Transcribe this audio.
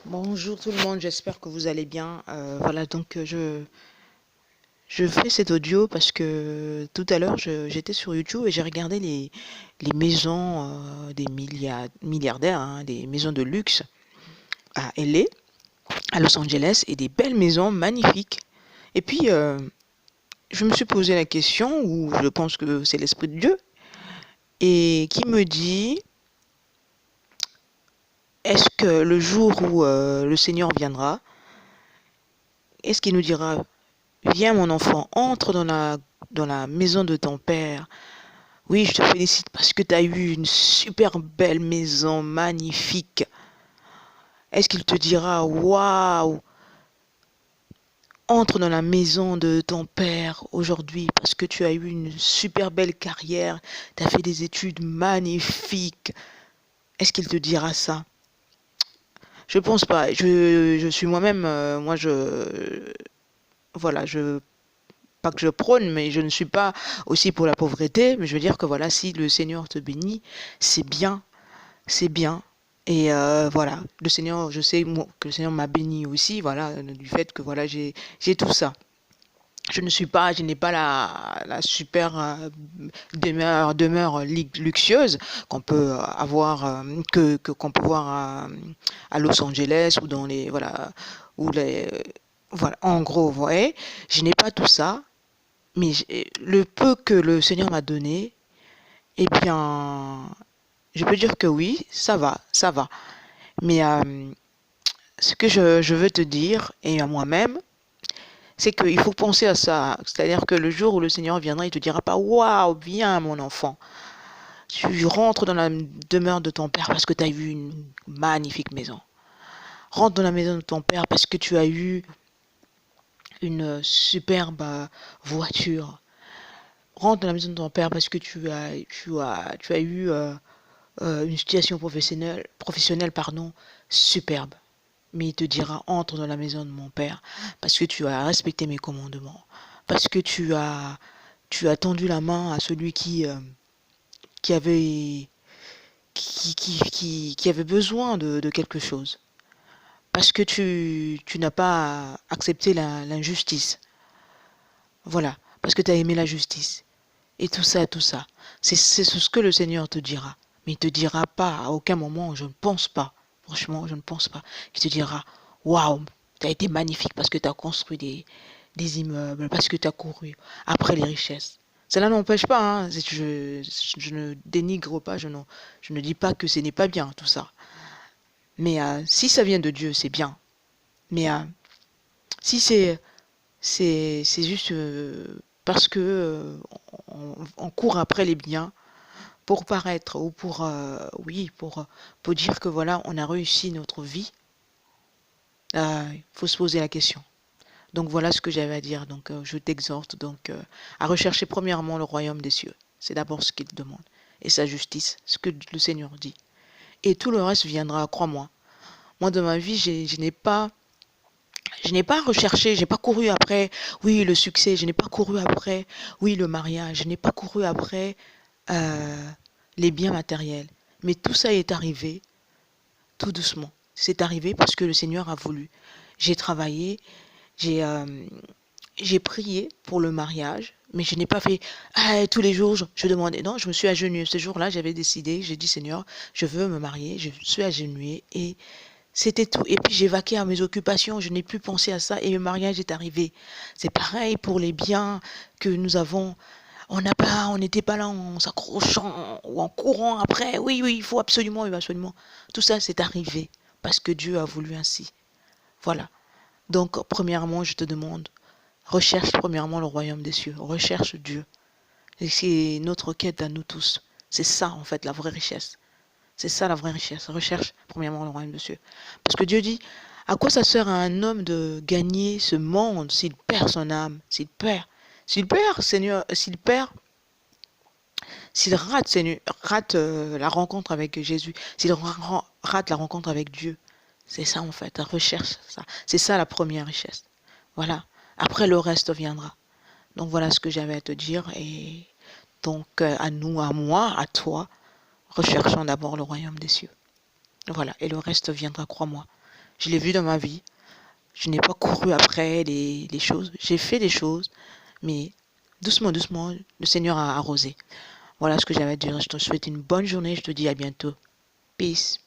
Bonjour tout le monde, j'espère que vous allez bien. Voilà, donc je fais cet audio parce que tout à l'heure j'étais sur YouTube et j'ai regardé les maisons des milliardaires, hein, des maisons de luxe à LA, à Los Angeles, et des belles maisons magnifiques. Et puis je me suis posé la question, ou je pense que c'est l'Esprit de Dieu, et qui me dit, est-ce que le jour où le Seigneur viendra, est-ce qu'il nous dira, viens mon enfant, entre dans la maison de ton père. Oui, je te félicite parce que tu as eu une super belle maison, magnifique. Est-ce qu'il te dira, waouh, entre dans la maison de ton père aujourd'hui parce que tu as eu une super belle carrière, tu as fait des études magnifiques. Est-ce qu'il te dira ça? Je pense pas. Je suis moi-même, voilà, pas que je prône, mais je ne suis pas aussi pour la pauvreté, mais je veux dire que voilà, si le Seigneur te bénit, c'est bien, c'est bien. Et voilà, le Seigneur, je sais moi, que le Seigneur m'a béni aussi, voilà, du fait que voilà, j'ai tout ça. Je n'ai pas la super demeure luxueuse qu'on peut avoir, qu'on peut voir à Los Angeles ou dans les, voilà, ou les, voilà, en gros, vous voyez, je n'ai pas tout ça, mais le peu que le Seigneur m'a donné, eh bien, je peux dire que oui, ça va, ça va. Mais ce que je veux te dire, et à moi-même, c'est qu'il faut penser à ça. C'est-à-dire que le jour où le Seigneur viendra, il te dira pas, waouh, viens mon enfant. Tu rentres dans la demeure de ton père parce que tu as eu une magnifique maison. Rentre dans la maison de ton père parce que tu as eu une superbe voiture. Rentre dans la maison de ton père parce que tu as eu une situation professionnelle pardon, superbe. Mais il te dira, entre dans la maison de mon père, parce que tu as respecté mes commandements, parce que tu as tendu la main à celui qui avait, qui avait besoin de quelque chose, parce que tu n'as pas accepté l'injustice, voilà, parce que tu as aimé la justice, et tout ça, c'est ce que le Seigneur te dira. Mais il te dira pas, à aucun moment, je ne pense pas, franchement, je ne pense pas, qu'il te dira, waouh, tu as été magnifique parce que tu as construit des immeubles, parce que tu as couru après les richesses. Cela n'empêche pas, hein, je ne dénigre pas, je ne dis pas que ce n'est pas bien, tout ça. Mais si ça vient de Dieu, c'est bien. Mais si c'est juste parce que on court après les biens, pour paraître ou pour oui pour dire que voilà on a réussi notre vie, il faut se poser la question. Donc voilà ce que j'avais à dire. Donc je t'exhorte donc à rechercher premièrement le royaume des cieux. C'est d'abord ce qu'il demande, et sa justice, ce que le Seigneur dit, et tout le reste viendra, crois-moi. Moi de ma vie je n'ai pas recherché, j'ai pas couru après oui le succès, je n'ai pas couru après oui le mariage, je n'ai pas couru après euh, les biens matériels. Mais tout ça est arrivé tout doucement. C'est arrivé parce que le Seigneur a voulu. J'ai travaillé, j'ai j'ai prié pour le mariage, mais je n'ai pas fait tous les jours, je demandais. Non, je me suis agenouillée. Ce jour-là, j'avais décidé, j'ai dit Seigneur, je veux me marier, je suis agenouillée et c'était tout. Et puis j'ai vaqué à mes occupations, je n'ai plus pensé à ça et le mariage est arrivé. C'est pareil pour les biens que nous avons. On n'était pas là en s'accrochant ou en courant après. Oui, oui, il faut absolument, il faut absolument. Tout ça, c'est arrivé parce que Dieu a voulu ainsi. Voilà. Donc, premièrement, je te demande, recherche premièrement le royaume des cieux. Recherche Dieu. Et c'est notre quête à nous tous. C'est ça, en fait, la vraie richesse. C'est ça la vraie richesse. Recherche premièrement le royaume des cieux. Parce que Dieu dit, à quoi ça sert à un homme de gagner ce monde s'il perd son âme, s'il perd, Seigneur, s'il rate, rate la rencontre avec Jésus, s'il rate la rencontre avec Dieu, c'est ça en fait, la recherche, ça. C'est ça la première richesse. Voilà. Après, le reste viendra. Donc voilà ce que j'avais à te dire. Et donc à nous, à moi, à toi, recherchons d'abord le royaume des cieux. Voilà. Et le reste viendra, crois-moi. Je l'ai vu dans ma vie. Je n'ai pas couru après les choses. J'ai fait des choses, mais doucement, doucement, le Seigneur a arrosé. Voilà ce que j'avais à dire. Je te souhaite une bonne journée. Je te dis à bientôt. Peace.